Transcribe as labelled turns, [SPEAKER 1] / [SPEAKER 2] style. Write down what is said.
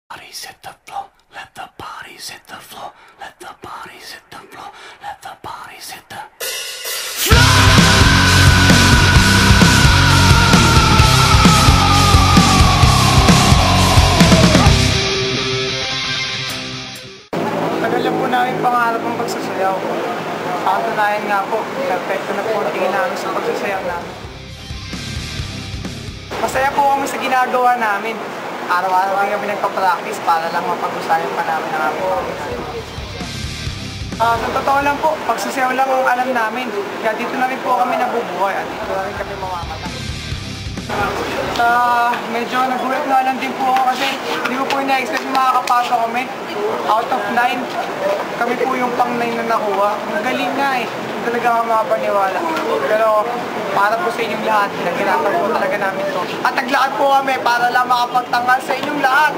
[SPEAKER 1] Bodies hit the floor, let the bodies hit the floor, let the bodies hit the floor, let the bodies hit the
[SPEAKER 2] Tagal na po namin pangarap ang pagsasayaw. Katunayan nga po, perfecto na po tingin namin sa pagsasayaw namin. Masaya po kami sa ginagawa namin. Araw-araw rin kami nagpa-practice para lang mapag-usayan pa namin ang aming pagkain. Sa totoo lang po, pagsasayaw lang ang alam namin. Kaya dito na rin po kami nabubuhay at dito na rin kami mamamatay. Medyo nagulat nga lang din po ako kasi hindi ko po ina-expect na makakapasok kami. Out of 9, kami po yung pang 9 na nakuha. Ang galing nga eh. Hindi talaga ako makapaniwala. Pero para po sa inyong lahat, nagirapan po talaga namin to. At naglakad po kami para lang makapagtanggal sa inyong lahat.